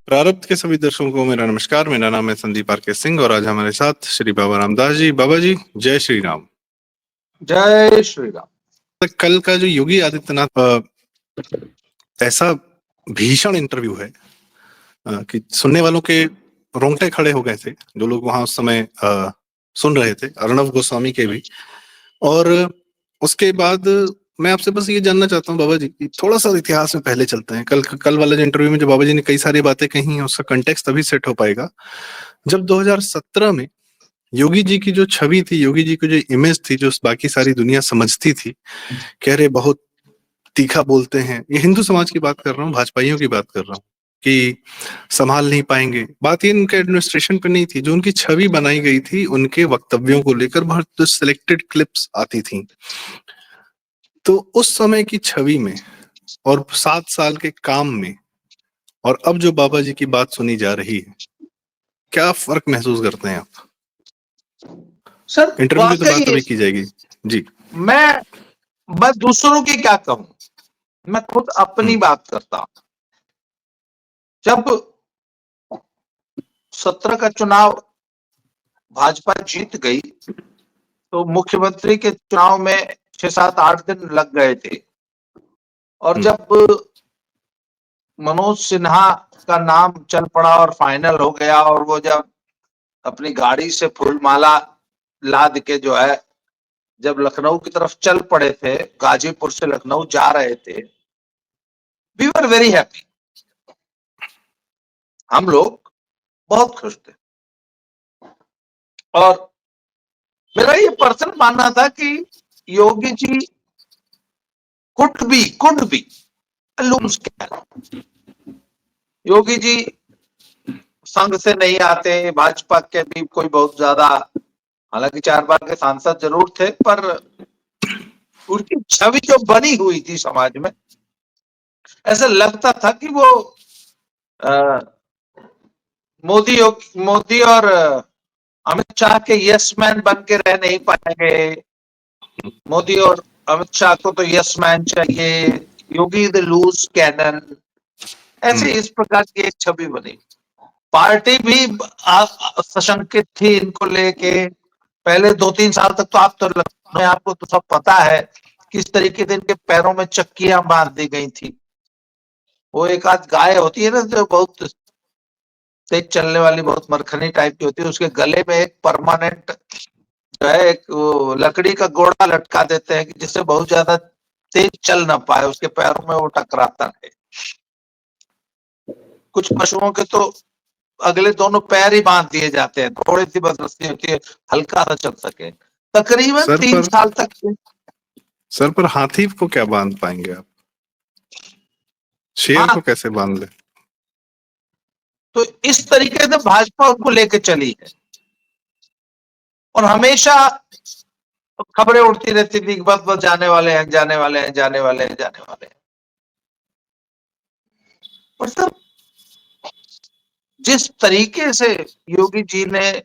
प्रारब्ध के सभी दर्शकों को मेरा नमस्कार। मेरा नाम है संदीप आर के सिंह और आज हमारे साथ श्री बाबा रामदास जी। बाबा जी, जय श्री राम। जय श्री राम। कल का जो योगी आदित्यनाथ ऐसा भीषण इंटरव्यू है कि सुनने वालों के रोंगटे खड़े हो गए थे, जो लोग वहां उस समय सुन रहे थे, अर्णव गोस्वामी के भी। और उसके बाद मैं आपसे बस ये जानना चाहता हूँ बाबा जी कि थोड़ा सा इतिहास में पहले चलते हैं। कल वाले जो इंटरव्यू में जो बाबा जी ने कई सारी बातें कही हैं, उसका कंटेक्स्ट तभी सेट हो पाएगा जब 2017 में योगी जी की जो छवि थी, योगी जी की जो इमेज थी, जो बाकी सारी दुनिया समझती थी, कह रहे बहुत तीखा बोलते हैं। ये हिंदू समाज की बात कर रहा हूँ, भाजपाइयों की बात कर रहा हूँ कि संभाल नहीं पाएंगे। बात ये उनके एडमिनिस्ट्रेशन पे नहीं थी, जो उनकी छवि बनाई गई थी उनके वक्तव्यों को लेकर बहुत सिलेक्टेड क्लिप्स आती थी। तो उस समय की छवि में और 7 साल के काम में और अब जो बाबा जी की बात सुनी जा रही है, क्या फर्क महसूस करते हैं आप? सर इंटरव्यू की तो बात अभी की जाएगी जी। मैं बस दूसरों की क्या कहूं, मैं खुद अपनी बात करता हूं। जब 17 का चुनाव भाजपा जीत गई तो मुख्यमंत्री के चुनाव में 6-7-8 दिन लग गए थे। और जब मनोज सिन्हा का नाम चल पड़ा और फाइनल हो गया, और वो जब अपनी गाड़ी से फूलमाला लाद के जो है जब लखनऊ की तरफ चल पड़े थे, गाजीपुर से लखनऊ जा रहे थे, वी वर वेरी हैप्पी। हम लोग बहुत खुश थे। और मेरा ये पर्सनल मानना था कि Yogi ji could be loose can. Yogi ji संघ से नहीं आते, भाजपा के भी कोई बहुत ज्यादा, हालांकि 4 बार के सांसद जरूर थे, पर उनकी छवि जो बनी हुई थी समाज में, ऐसा लगता था कि वो मोदी और अमित शाह के यस मैन बन के रह नहीं पाएंगे। मोदी और अमित शाह को तो यस मैन चाहिए, योगी द लूज कैनन, ऐसे इस प्रकार की एक छवि बनी। पार्टी भी सशंकित थी इनको लेके। पहले 2-3 साल तक तो आपको तो सब पता है किस तरीके से इनके पैरों में चक्कियां बांध दी गई थी। वो एक आध गाय होती है ना, जो बहुत तेज चलने वाली, बहुत मरखनी टाइप की होती है, उसके गले में एक परमानेंट जो है एक लकड़ी का गोड़ा लटका देते हैं कि जिससे बहुत ज्यादा तेज चल ना पाए, उसके पैरों में वो टकराता है। कुछ पशुओं के तो अगले दोनों पैर ही बांध दिए जाते हैं, थोड़ी सी बस रस्सी होती है, हल्का सा चल सके। तकरीबन 3 साल तक। सर पर हाथी को क्या बांध पाएंगे आप? शेर को कैसे बांध ले? तो इस तरीके से भाजपा उनको लेके चली है और हमेशा खबरें उड़ती रहती थी, बस जाने वाले हैं, जाने वाले हैं, जाने वाले हैं, जाने वाले हैं। और सब जिस तरीके से योगी जी ने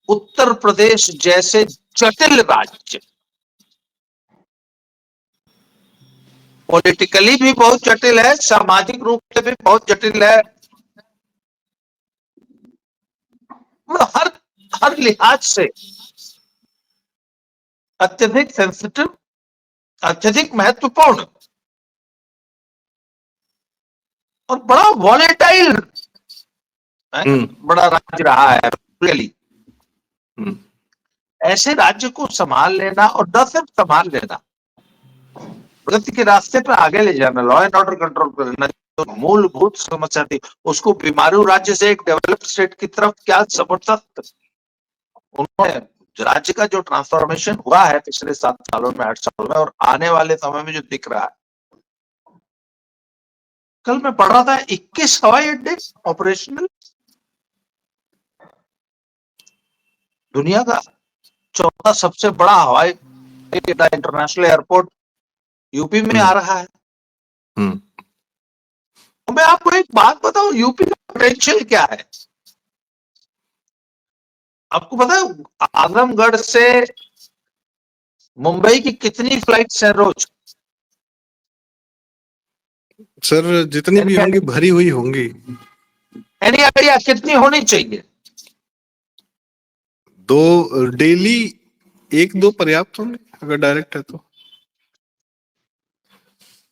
उत्तर प्रदेश जैसे जटिल राज्य, पॉलिटिकली भी बहुत जटिल है, सामाजिक रूप से भी बहुत जटिल है, हर लिहाज से अत्यधिक सेंसिटिव, अत्यधिक महत्वपूर्ण और बड़ा वॉलेटाइल बड़ा राज्य रहा है। रियली ऐसे राज्य को संभाल लेना, और न सिर्फ संभाल लेना, प्रगति के रास्ते पर आगे ले जाना, लॉ एंड ऑर्डर कंट्रोल करना, तो मूलभूत समस्या थी उसको बीमारू राज्य से एक डेवलप्ड स्टेट की तरफ क्या जबरदस्त उन्होंने राज्य का जो ट्रांसफॉर्मेशन हुआ है पिछले 7 सालों में, 8 सालों में, और आने वाले समय में जो दिख रहा है। कल मैं पढ़ रहा था 21 हवाई अड्डे ऑपरेशनल, दुनिया का 4था सबसे बड़ा हवाई अड्डा, इंटरनेशनल एयरपोर्ट यूपी में आ रहा है। तो मैं आपको एक बात बताऊं, यूपी का पोटेंशियल क्या है। आपको पता है आजमगढ़ से मुंबई की कितनी फ्लाइट्स हैं रोज? सर जितनी भी होंगी भरी हुई होंगी। एनी आइडिया कितनी होनी चाहिए? 2 डेली, 1-2 पर्याप्त होंगे अगर डायरेक्ट है तो।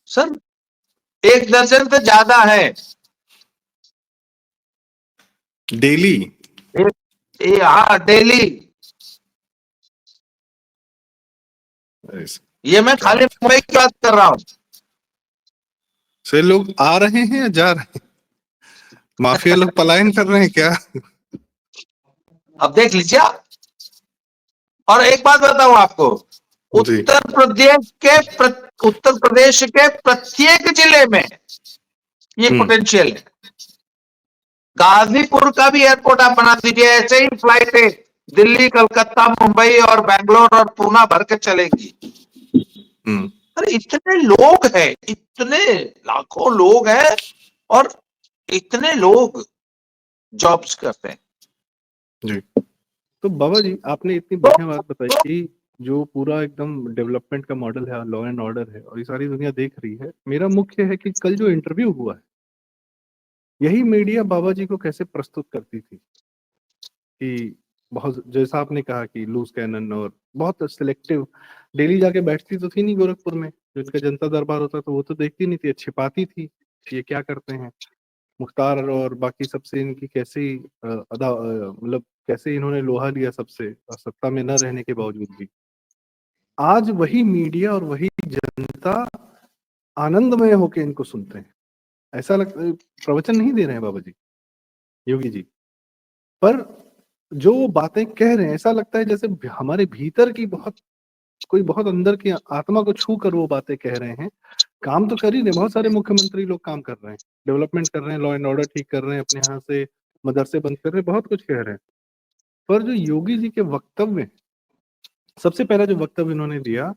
सर 1 दर्जन तो ज्यादा है। डेली? हाँ डेली। ये मैं खाली मुंबई की बात कर रहा हूँ। से लोग आ रहे हैं या जा रहे हैं? माफिया लोग पलायन कर रहे हैं क्या? अब देख लीजिए आप। और एक बात बताऊं आपको, जी। उत्तर प्रदेश के प्रत्येक जिले में ये पोटेंशियल है। गाजीपुर का भी एयरपोर्ट आप बना दीजिए, ऐसे ही फ्लाइटें दिल्ली, कलकत्ता, मुंबई और बेंगलोर और पूना भर के चलेंगी। अरे इतने लोग हैं, इतने लाखों लोग हैं और इतने लोग जॉब्स करते हैं। जी। तो बाबा जी आपने इतनी बढ़िया बात बताई कि जो पूरा एकदम डेवलपमेंट का मॉडल है, लॉ एंड ऑर्डर है और ये सारी दुनिया देख रही है। मेरा मुख्य है कि कल जो इंटरव्यू हुआ है, यही मीडिया बाबा जी को कैसे प्रस्तुत करती थी कि बहुत, जैसा आपने कहा कि लूज कैनन और बहुत सिलेक्टिव। डेली जाके बैठती तो थी नहीं गोरखपुर में, जो इनका जनता दरबार होता तो वो तो देखती नहीं थी, छिपाती थी ये क्या करते हैं। मुख्तार और बाकी सबसे इनकी कैसी मतलब कैसे इन्होंने लोहा लिया सबसे, और सत्ता में न रहने के बावजूद भी। आज वही मीडिया और वही जनता आनंदमय होकर इनको सुनते हैं। ऐसा लगता है प्रवचन नहीं दे रहे हैं बाबा जी, योगी जी, पर जो वो बातें कह रहे हैं ऐसा लगता है जैसे हमारे भीतर की कोई बहुत अंदर की आत्मा को छू कर वो बातें कह रहे हैं। काम तो कर ही रहे, बहुत सारे मुख्यमंत्री लोग काम कर रहे हैं, डेवलपमेंट कर रहे हैं, लॉ एंड ऑर्डर ठीक कर रहे हैं, अपने यहाँ से मदरसे बंद कर रहे हैं, बहुत कुछ कह रहे हैं। पर जो योगी जी के वक्तव्य, सबसे पहला जो वक्तव्य इन्होंने दिया,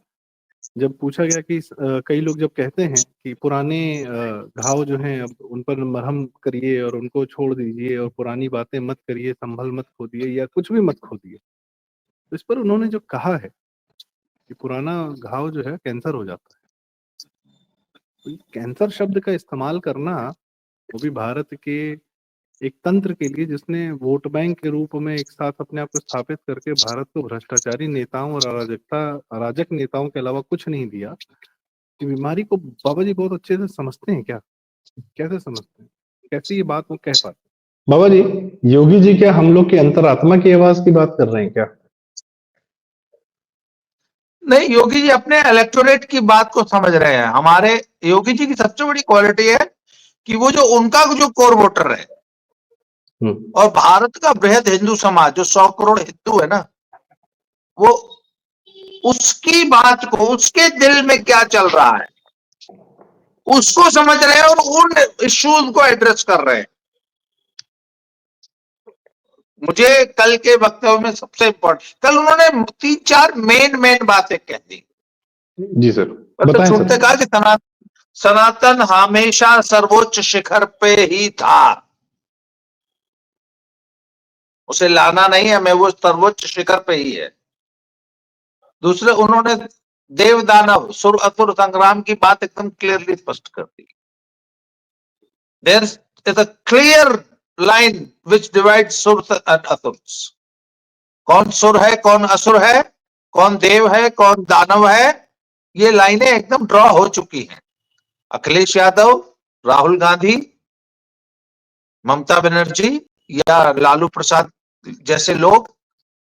जब पूछा गया कि कई लोग जब कहते हैं कि पुराने घाव जो हैं अब उन पर मरहम करिए और उनको छोड़ दीजिए और पुरानी बातें मत करिए, संभल मत खोदिए या कुछ भी मत खोदिए, तो इस पर उन्होंने जो कहा है कि पुराना घाव जो है कैंसर हो जाता है। तो कैंसर शब्द का इस्तेमाल करना, वो भी भारत के एक तंत्र के लिए जिसने वोट बैंक के रूप में एक साथ अपने आप को स्थापित करके भारत को भ्रष्टाचारी नेताओं और अराजक नेताओं के अलावा कुछ नहीं दिया, कि बीमारी को बाबा जी बहुत अच्छे से समझते हैं क्या? कैसे समझते हैं, कैसे ये बात वो कह पाते? बाबा जी, योगी जी क्या हम लोग की अंतरात्मा की आवाज की बात कर रहे हैं क्या? नहीं, योगी जी अपने इलेक्टोरेट की बात को समझ रहे हैं। हमारे योगी जी की सबसे बड़ी क्वालिटी है कि वो जो उनका जो कोर वोटर है और भारत का बृहद हिंदू समाज जो 100 करोड़ हिंदू है ना, वो उसकी बात को, उसके दिल में क्या चल रहा है उसको समझ रहे हैं और उन इश्यूज को एड्रेस कर रहे हैं। मुझे कल के वक्तव्य में सबसे इम्पोर्टेंट, कल उन्होंने 3-4 मेन बातें कह दी। जी सर, तो सुनते कहा कि सनातन हमेशा सर्वोच्च शिखर पे ही था, उसे लाना नहीं है, मैं वो सर्वोच्च शिखर पे ही है। दूसरे, उन्होंने देव दानव सुर असुर संग्राम की बात एकदम क्लियरली स्पष्ट कर दी। There is a clear line which divide सुर एंड असुर्स। कौन सुर है, कौन असुर है, कौन देव है, कौन दानव है, ये लाइनें एकदम ड्रॉ हो चुकी हैं। अखिलेश यादव, राहुल गांधी, ममता बनर्जी या लालू प्रसाद जैसे लोग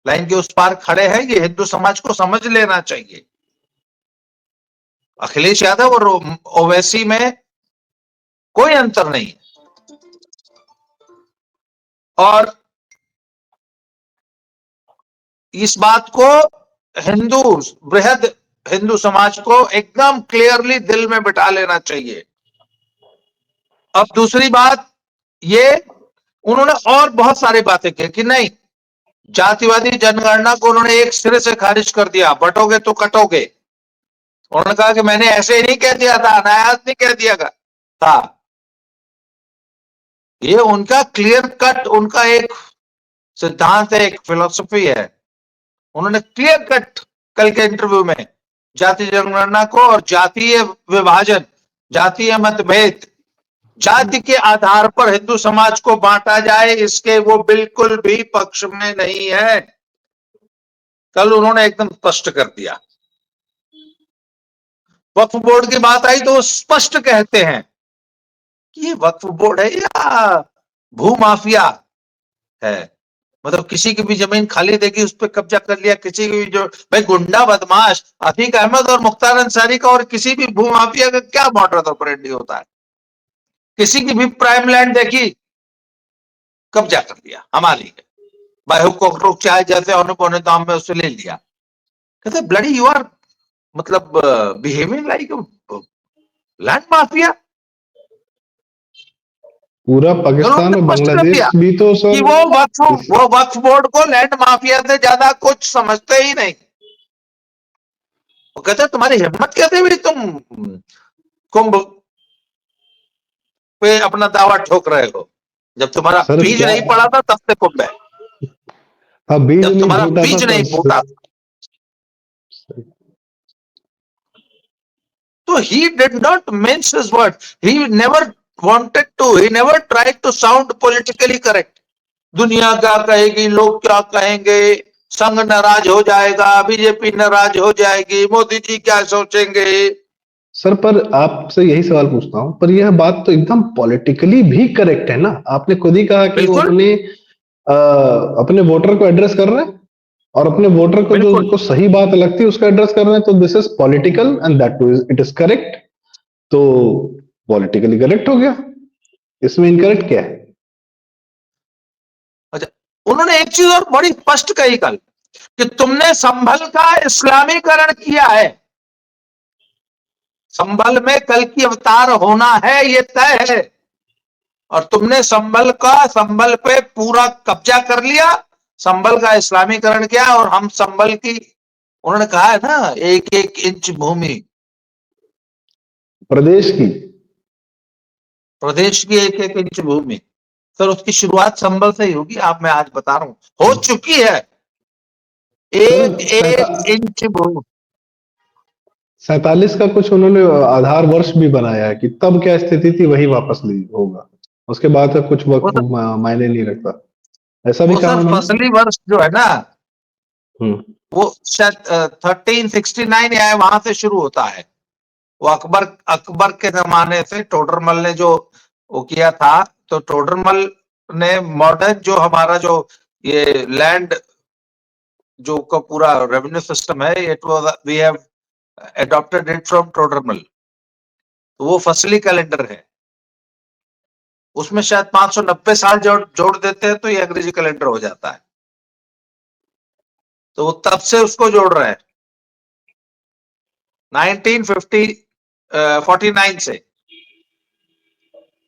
लाइन के उस पार खड़े हैं, ये हिंदू समाज को समझ लेना चाहिए। अखिलेश यादव और ओवैसी में कोई अंतर नहीं है। और इस बात को बृहद हिंदू समाज को एकदम क्लियरली दिल में बिठा लेना चाहिए। अब दूसरी बात, ये उन्होंने और बहुत सारी बातें की कि नहीं, जातिवादी जनगणना को उन्होंने एक सिरे से खारिज कर दिया, बटोगे तो कटोगे। उन्होंने कहा कि मैंने ऐसे ही नहीं कह दिया था, अनायास नहीं कह दिया था। ये उनका क्लियर कट, उनका एक सिद्धांत है, एक फिलॉसफी है। उन्होंने क्लियर कट कल के इंटरव्यू में जाति जनगणना को और जातीय विभाजन जातीय मतभेद, जाति के आधार पर हिंदू समाज को बांटा जाए, इसके वो बिल्कुल भी पक्ष में नहीं है। कल उन्होंने एकदम स्पष्ट कर दिया। वक्फ बोर्ड की बात आई तो वो स्पष्ट कहते हैं कि ये वक्फ बोर्ड है या भूमाफिया है। मतलब किसी की भी जमीन खाली देखी उस पर कब्जा कर लिया, किसी की भी जो भाई गुंडा बदमाश अतीक अहमद और मुख्तार अंसारी का और किसी भी भूमाफिया का क्या मॉडस ऑपरेंडी होता है। किसी की भी प्राइम लैंड देखी, कब्जा कर लिया, हमारी है भाई, हुक्म चाहे जैसे होने पौने दाम में उससे ले लिया। कहते ब्लडी यू आर मतलब बिहेविंग लाइक लैंड माफिया। पूरा पाकिस्तान और बांग्लादेश भी तो कि सर वो वक्फ बोर्ड को लैंड माफिया से ज्यादा कुछ समझते ही नहीं। वो कहते तुम्हारी हिम्मत कैसे हुई, तुम कुंभ पे अपना दावा ठोक रहे हो, जब तुम्हारा बीज नहीं पड़ा था तब से कुंभ है। बीज जब तुम्हारा बीज नहीं फूटा था। तो he did not mince his word. He never wanted to, he never tried to sound politically correct. दुनिया क्या कहेगी, लोग क्या कहेंगे, संघ नाराज हो जाएगा, बीजेपी नाराज हो जाएगी, मोदी जी क्या सोचेंगे। सर पर आपसे यही सवाल पूछता हूं, पर यह बात तो एकदम पॉलिटिकली भी करेक्ट है ना। आपने खुद ही कहा कि वो अपने वोटर को एड्रेस कर रहे हैं और अपने वोटर को जो उनको सही बात लगती है उसका एड्रेस कर रहे हैं, तो this is political and that it is correct. तो पॉलिटिकली करेक्ट हो गया, इसमें इनकरेक्ट क्या है? अच्छा, उन्होंने एक चीज और बड़ी स्पष्ट कही कल कि तुमने संभल का इस्लामीकरण किया है। संभल में कल की अवतार होना है, ये तय है, और तुमने संभल पे पूरा कब्जा कर लिया, संभल का इस्लामीकरण किया। और हम संभल की, उन्होंने कहा है ना, एक एक इंच भूमि प्रदेश की एक एक इंच भूमि। सर उसकी शुरुआत संभल से ही होगी। मैं आज बता रहा हूं, हो चुकी है एक एक इंच भूमि। 47 का कुछ उन्होंने आधार वर्ष भी बनाया है कि तब क्या स्थिति थी वही वापस ली होगा, उसके बाद का कुछ वक्त मायने नहीं रखता, ऐसा भी कहा उन्होंने। फसली वर्ष जो है ना, वो शायद 1369 या वहां से शुरू होता है। वो अकबर के जमाने से टोडरमल ने जो वो किया था, तो टोडरमल ने मॉडर्न जो हमारा जो ये लैंड जो का पूरा रेवेन्यू सिस्टम है, it was we have adopted it from Todarmal. तो वो फसली कैलेंडर है, उसमें शायद 590 साल जोड़ देते हैं तो ये अंग्रेजी कैलेंडर हो जाता है। तो वो तब से उसको जोड़ रहे हैं 1949 से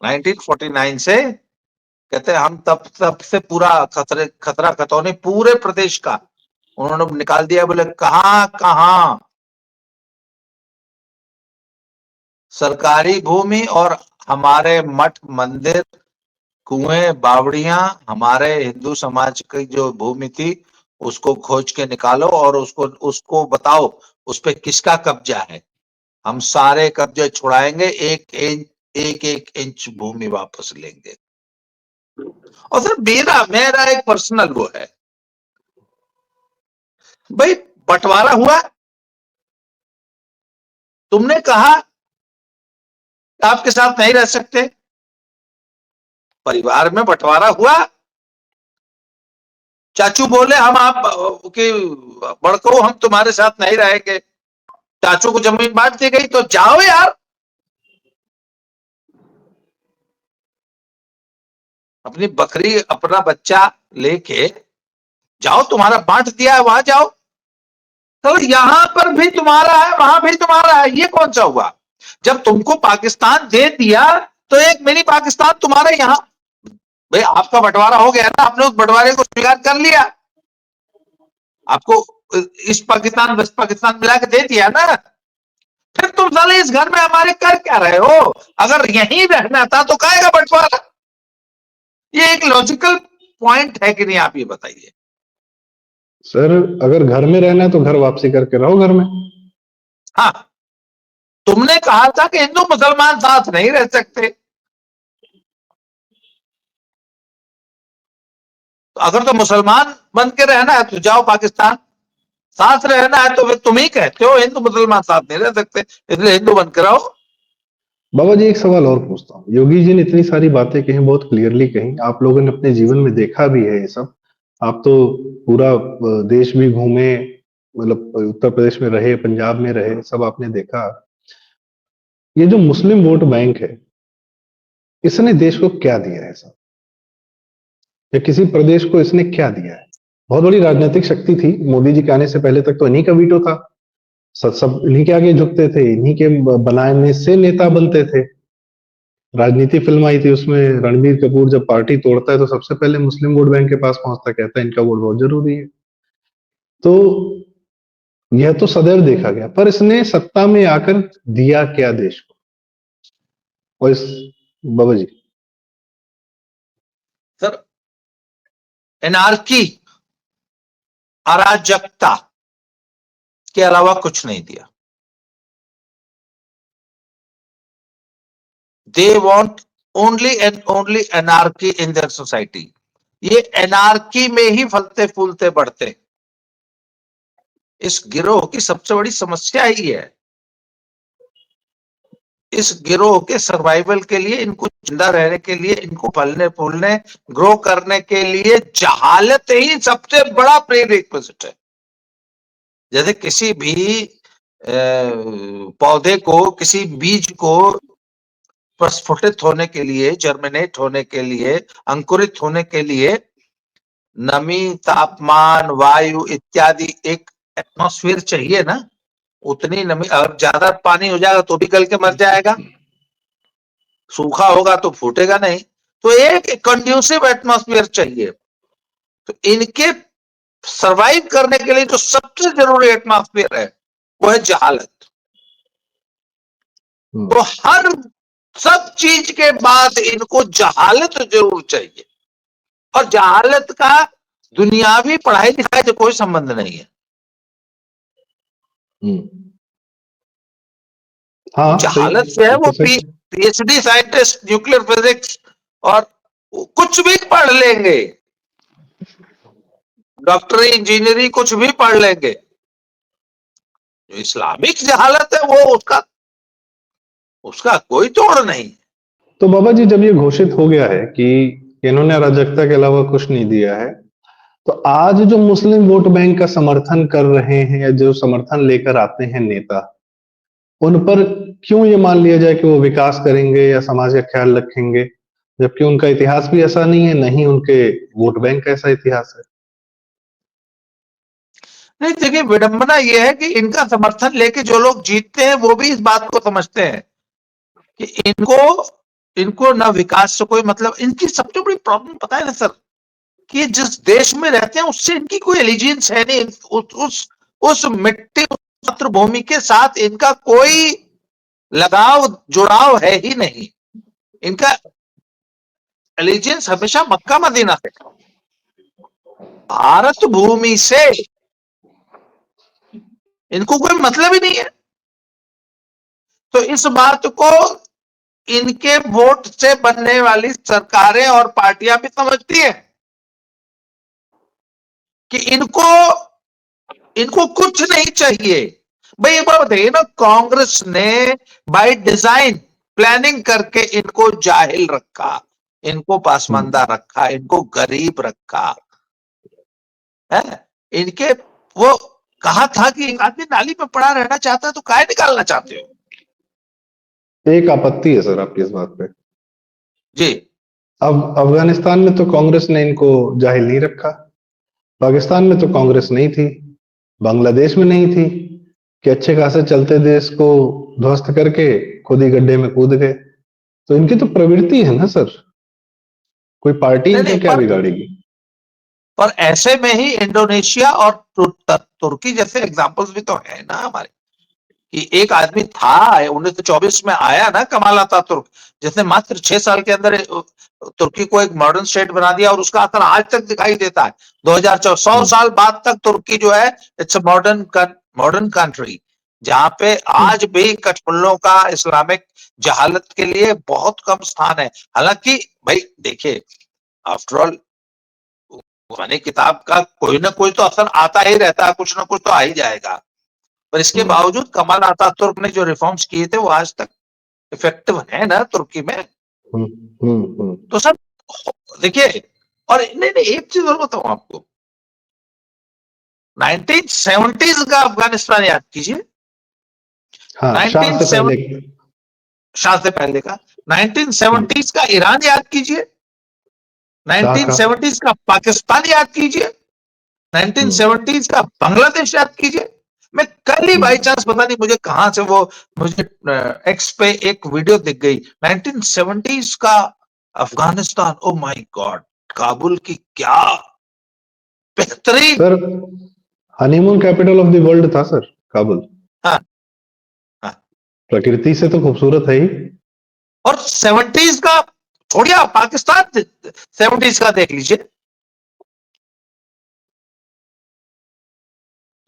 1949 से कहते हैं हम तब से पूरा खतरा खतौनी पूरे प्रदेश का उन्होंने निकाल दिया। बोले कहां सरकारी भूमि और हमारे मठ मंदिर कुएं बावड़ियां हमारे हिंदू समाज की जो भूमि थी उसको खोज के निकालो और उसको बताओ उस पे किसका कब्जा है। हम सारे कब्जे छुड़ाएंगे, एक इंच भूमि वापस लेंगे। और सर मेरा एक पर्सनल वो है, भाई बंटवारा हुआ, तुमने कहा आपके साथ नहीं रह सकते, परिवार में बंटवारा हुआ, चाचू बोले हम आप कि बड़को हम तुम्हारे साथ नहीं रहेंगे, चाचू को जमीन बांट दी गई, तो जाओ यार, अपनी बकरी अपना बच्चा लेके जाओ, तुम्हारा बांट दिया है वहां जाओ। तो यहां पर भी तुम्हारा है वहां भी तुम्हारा है, ये कौन सा हुआ? जब तुमको पाकिस्तान दे दिया तो एक मिनी पाकिस्तान तुम्हारा यहां, भाई आपका बंटवारा हो गया ना, आपने उस बंटवारे को स्वीकार कर लिया, आपको ईस्ट पाकिस्तान वेस्ट पाकिस्तान मिला के दे दिया ना, फिर तुम साले इस घर में हमारे कर क्या रहे हो? अगर यहीं रहना था तो काहे का बंटवारा? ये एक लॉजिकल पॉइंट है कि नहीं, आप ये बताइए। सर अगर घर में रहना है तो घर वापसी करके रहो घर में। हाँ, तुमने कहा था कि हिंदू मुसलमान साथ नहीं रह सकते, तो अगर तो मुसलमान बन के रहना है तो जाओ पाकिस्तान, साथ रहना है तो फिर तुम ही कहते हो हिंदू मुसलमान साथ नहीं रह सकते, इसलिए हिंदू बन के रहो। बाबा जी एक सवाल और पूछता हूँ। योगी जी ने इतनी सारी बातें कही, बहुत क्लियरली कही, आप लोगों ने अपने जीवन में देखा भी है ये सब। आप तो पूरा देश भी घूमे, मतलब उत्तर प्रदेश में रहे, पंजाब में रहे, सब आपने देखा। ये जो मुस्लिम वोट बैंक है, इसने देश को क्या दिया है सब, या किसी प्रदेश को इसने क्या दिया है? बहुत बड़ी राजनीतिक शक्ति थी मोदी जी के आने से पहले तक, तो इन्हीं का वीटो था, सब सब इन्हीं के आगे झुकते थे, इन्हीं के बनाने से नेता बनते थे। राजनीति फिल्म आई थी, उसमें रणबीर कपूर जब पार्टी तोड़ता है तो सबसे पहले मुस्लिम वोट बैंक के पास पहुंचता, कहता है इनका वोट बहुत जरूरी है। तो यह तो सदैव देखा गया, पर इसने सत्ता में आकर दिया क्या देश को? और इस बाबा जी सर, एनार्की, अराजकता के अलावा कुछ नहीं दिया। They want only and only anarchy in their society. ये एनार्की में ही फलते फूलते बढ़ते। इस गिरोह की सबसे बड़ी समस्या ही है। इस गिरोह के सर्वाइवल के लिए, इनको जिंदा रहने के लिए, इनको फलने फूलने ग्रो करने के लिए जहालत ही सबसे बड़ा प्रीरिक्विजिट है। जैसे किसी भी पौधे को, किसी बीज को प्रस्फुटित होने के लिए, जर्मिनेट होने के लिए, अंकुरित होने के लिए नमी, तापमान, वायु इत्यादि एक एटमॉस्फेयर चाहिए ना। उतनी नमी, अगर ज्यादा पानी हो जाएगा तो भी गल के मर जाएगा, सूखा होगा तो फूटेगा नहीं। तो एक कंड्यूसिव एटमॉस्फेयर चाहिए। तो इनके सरवाइव करने के लिए जो सबसे जरूरी एटमॉस्फेयर है वो है जहालत। तो हर सब चीज के बाद इनको जहालत जरूर चाहिए, और जहालत का दुनियावी पढ़ाई लिखाई से कोई संबंध नहीं है। हाँ, जहालत से है वो पीएचडी साइंटिस्ट न्यूक्लियर फिजिक्स और कुछ भी पढ़ लेंगे, डॉक्टरी, इंजीनियरिंग कुछ भी पढ़ लेंगे। जो इस्लामिक जहालत है वो उसका कोई तोड़ नहीं। तो बाबा जी जब ये घोषित हो गया है कि इन्होंने अराजकता के अलावा कुछ नहीं दिया है, तो आज जो मुस्लिम वोट बैंक का समर्थन कर रहे हैं या जो समर्थन लेकर आते हैं नेता, उन पर क्यों ये मान लिया जाए कि वो विकास करेंगे या समाज का ख्याल रखेंगे, जबकि उनका इतिहास भी ऐसा नहीं है, नहीं उनके वोट बैंक का ऐसा इतिहास है? नहीं, देखिए विडंबना यह है कि इनका समर्थन लेके जो लोग जीतते हैं वो भी इस बात को समझते हैं कि इनको ना विकास से कोई मतलब। इनकी सबसे बड़ी प्रॉब्लम पता है ना सर, कि जिस देश में रहते हैं उससे इनकी कोई एलिजेंस है नहीं। उस मिट्टी, मातृभूमि के साथ इनका कोई लगाव, जुड़ाव है ही नहीं। इनका एलिजेंस हमेशा मक्का मदीना से, भारत भूमि से इनको कोई मतलब ही नहीं है। तो इस बात को इनके वोट से बनने वाली सरकारें और पार्टियां भी समझती है कि इनको कुछ नहीं चाहिए। भाई एक बार बताइए ना, कांग्रेस ने बाय डिजाइन प्लानिंग करके इनको जाहिल रखा, इनको पासमानदा रखा, इनको गरीब रखा है। इनके वो कहा था कि एक आदमी नाली में पड़ा रहना चाहता है तो काहे निकालना चाहते हो? एक आपत्ति है सर आपकी इस बात पे जी। अब अफगानिस्तान में तो कांग्रेस ने इनको जाहिल नहीं रखा, पाकिस्तान में तो कांग्रेस नहीं थी, बांग्लादेश में नहीं थी, कि अच्छे खासे चलते देश को ध्वस्त करके खुद ही गड्ढे में कूद गए। तो इनकी तो प्रवृत्ति है ना सर, कोई पार्टी इनका क्या बिगाड़ेगी? पर ऐसे में ही इंडोनेशिया और तुर्की जैसे एग्जांपल्स भी तो है ना हमारे, कि एक आदमी था 1924 में आया ना, कमाल अतातुर्क, जिसने मात्र 6 साल के अंदर तुर्की को एक मॉडर्न स्टेट बना दिया, और उसका असर आज तक दिखाई देता है। 2014 100 साल बाद तक तुर्की जो है इट्स अ मॉडर्न कंट्री। जहां पे आज भी कठपुतलियों का इस्लामिक जहालत के लिए बहुत कम स्थान है। हालांकि भाई देखिए, आफ्टर ऑल पुरानी किताब का कोई ना कोई तो असर आता ही रहता है, कुछ ना कुछ तो आ ही जाएगा। पर इसके बावजूद कमाल अतातुर्क ने जो रिफॉर्म्स किए थे वो आज तक इफेक्टिव है ना तुर्की में। तो सब देखिए, और नहीं नहीं, एक चीज और बताऊं आपको, 1970s का अफगानिस्तान याद कीजिए, हाँ, शाह से 1970 पहले। शाह से पहले का, 1970s का ईरान याद कीजिए, शाह का। 1970s का पाकिस्तान याद कीजिए, 1970s का बांग्लादेश याद कीजिए। मैं कल ही बाई चांस पता नहीं मुझे कहां से वो, मुझे एक्स पे एक वीडियो दिख गई, 1970s का Afghanistan. Oh my God, Kabul की क्या बेहतरीन। Sir, honeymoon capital of the world था सर, काबुल। हाँ, हाँ। प्रकृति से तो खूबसूरत है ही। और 70s का छोड़िए, पाकिस्तान 70s का देख लीजिए।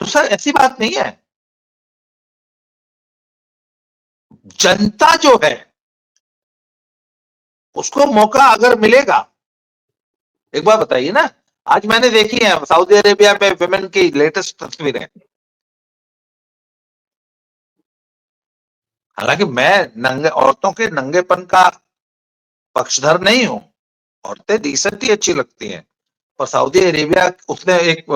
तो सर ऐसी बात नहीं है, जनता जो है उसको मौका अगर मिलेगा। एक बार बताइए ना, आज मैंने देखी है सऊदी अरेबिया में विमेन की लेटेस्ट तस्वीरें। हालांकि मैं नंगे औरतों के नंगेपन का पक्षधर नहीं हूं, औरतें डिसेंट ही अच्छी लगती हैं। और सऊदी अरेबिया, उसने एक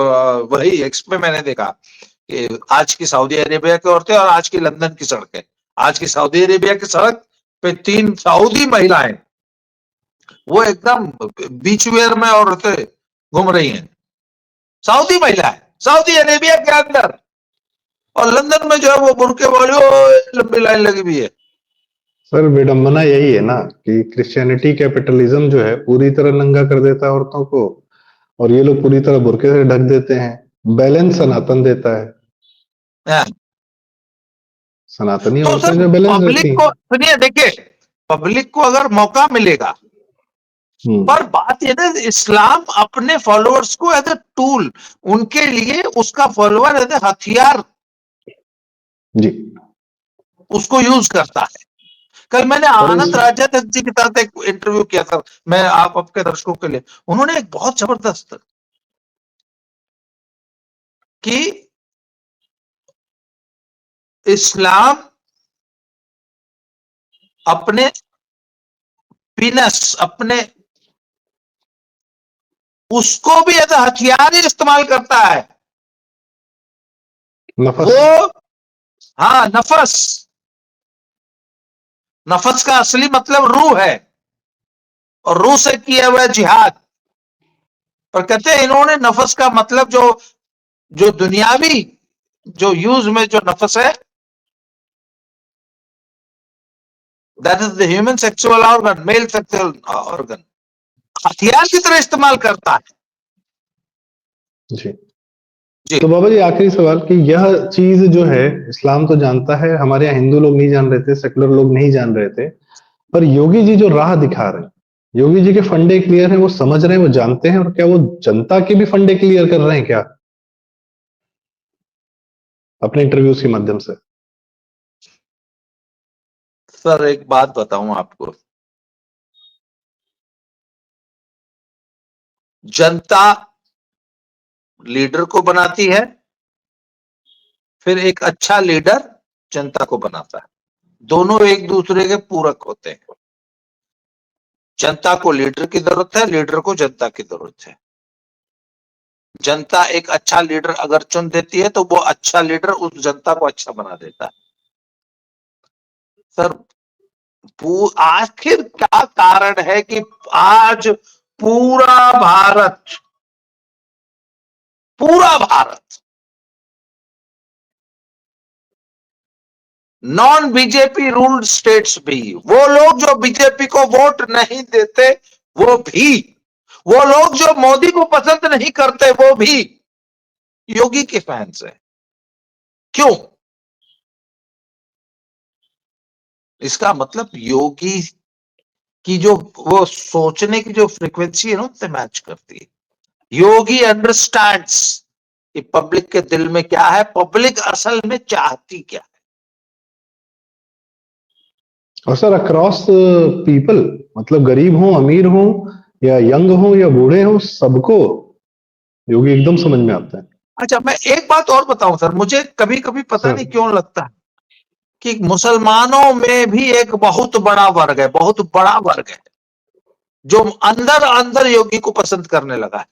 वही एक्स पे मैंने देखा कि आज की सऊदी अरेबिया की औरतें और आज की लंदन की सड़कें। आज की सऊदी अरेबिया की सड़क पे 3 सऊदी महिलाएं, वो एकदम बीच वेयर में औरतें घूम रही हैं, सऊदी महिलाएं, सऊदी अरेबिया के अंदर। और लंदन में जो है वो बुर्के वाली लंबी लाइन लगी हुई है। सर, विडंबना यही है ना कि क्रिश्चियनिटी कैपिटलिज्म जो है पूरी तरह नंगा कर देता है औरतों को, और ये लोग पूरी तरह बुर्के से ढक देते हैं। बैलेंस सनातन देता है। हाँ। सनातनी तो औरतें सर जो बैलेंस पब्लिक रहती को हैं। सुनिए, देखिए, पब्लिक को अगर मौका मिलेगा, हम्म। पर बात यह ना, इस्लाम अपने फॉलोअर्स को एज ए टूल, उनके लिए उसका फॉलोअर एज ए हथियार जी। उसको यूज करता है। कल मैंने और इस आनंद राजाधक जी के साथ एक इंटरव्यू किया था, मैं आप आपके दर्शकों के लिए, उन्होंने एक बहुत जबरदस्त कि इस्लाम अपने पीनस, अपने उसको भी एज हथियार ही इस्तेमाल करता है। नफस। वो, हाँ, नफस, नफस का असली मतलब रूह है, और रूह से किया हुआ जिहाद। और कहते हैं इन्होंने नफस का मतलब जो जो दुनियावी जो यूज में जो नफस है, that is the human sexual organ, male sexual organ, हथियार की तरह इस्तेमाल करता है। जी। जी। तो बाबा जी, आखिरी सवाल कि यह चीज जो है, इस्लाम तो जानता है, हमारे यहाँ हिंदू लोग नहीं जान रहे थे, सेकुलर लोग नहीं जान रहे थे, पर योगी जी जो राह दिखा रहे हैं, योगी जी के फंडे क्लियर हैं, वो समझ रहे हैं, वो जानते हैं, और क्या वो जनता के भी फंडे क्लियर कर रहे हैं क्या अपने इंटरव्यूज के माध्यम से? सर एक बात बताऊं आपको, जनता लीडर को बनाती है, फिर एक अच्छा लीडर जनता को बनाता है। दोनों एक दूसरे के पूरक होते हैं। जनता को लीडर की जरूरत है, लीडर को जनता की जरूरत है। जनता एक अच्छा लीडर अगर चुन देती है तो वो अच्छा लीडर उस जनता को अच्छा बना देता है। सर आखिर क्या कारण है कि आज पूरा Bharat non BJP ruled states भी, वो लोग जो बीजेपी को वोट नहीं देते वो भी, वो लोग जो मोदी को पसंद नहीं करते वो भी योगी के फैंस है। क्यों? इसका मतलब योगी की जो वो सोचने की जो फ्रीक्वेंसी है ना, उससे मैच करती है। योगी अंडरस्टैंड्स कि पब्लिक के दिल में क्या है, पब्लिक असल में चाहती क्या है। और सर अक्रॉस पीपल, मतलब गरीब हो, अमीर हो, या यंग हो या बूढ़े हो, सबको योगी एकदम समझ में आता है। अच्छा, मैं एक बात और बताऊं सर, मुझे कभी कभी पता सर। नहीं क्यों लगता है कि मुसलमानों में भी एक बहुत बड़ा वर्ग है, बहुत बड़ा वर्ग है, जो अंदर अंदर योगी को पसंद करने लगा है,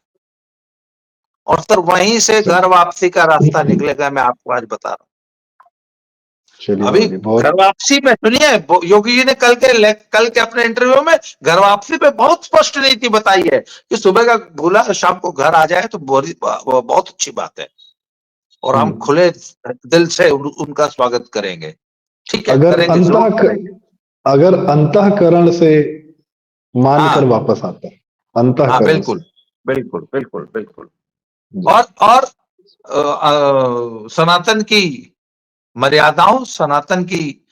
और सर वहीं से घर वापसी का रास्ता निकलेगा, मैं आपको आज बता रहा हूं। चलिए अभी बाबा जी, बहुत घर वापसी पे सुनिए, योगी जी ने कल के अपने इंटरव्यू में घर वापसी पे बहुत स्पष्ट नीति बताई है कि सुबह का भूला शाम को घर आ जाए तो बहुत अच्छी बात है, और हम खुले दिल से उनका स्वागत करेंगे। ठीक है, करेंगे, जरूर करेंगे। अगर अंतःकरण से मानकर हाँ वापस आता है, हाँ, अंतःकरण से। बिल्कुल बिल्कुल बिल्कुल बिल्कुल। जी। और सनातन की मर्यादाओं, सनातन की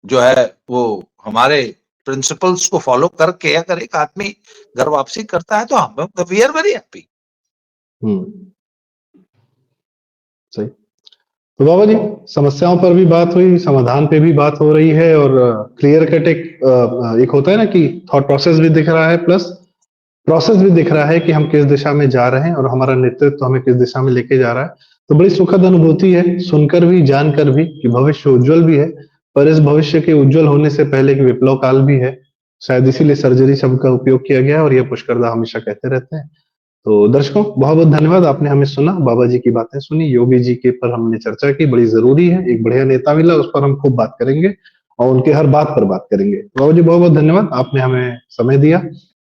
जो है वो हमारे प्रिंसिपल्स को फॉलो करके अगर एक आदमी घर वापसी करता है तो हम वी आर वेरी हैप्पी। सही। तो बाबा जी, समस्याओं पर भी बात हुई, समाधान पे भी बात हो रही है, और क्लियर कट एक होता है ना कि थॉट प्रोसेस भी दिख रहा है, प्लस प्रोसेस भी दिख रहा है कि हम किस दिशा में जा रहे हैं और हमारा नेतृत्व हमें किस दिशा में लेके जा रहा है। तो बड़ी सुखद अनुभूति है, सुनकर भी, जानकर भी, कि भविष्य उज्जवल भी है, पर इस भविष्य के उज्जवल होने से पहले एक विप्लव काल भी है। शायद इसीलिए सर्जरी शब्द का उपयोग किया गया है, और यह पुष्करदा हमेशा कहते रहते हैं। तो दर्शकों, बहुत बहुत धन्यवाद, आपने हमें सुना, बाबा जी की बातें सुनी, योगी जी के पर हमने चर्चा की, बड़ी जरूरी है, एक बढ़िया नेता मिला, उस पर हम खूब बात करेंगे और उनके हर बात पर बात करेंगे। बाबा जी बहुत बहुत धन्यवाद, आपने हमें समय दिया।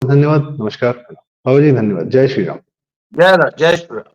धन्यवाद, नमस्कार बाबा जी, धन्यवाद, जय श्री राम। जय श्री राम।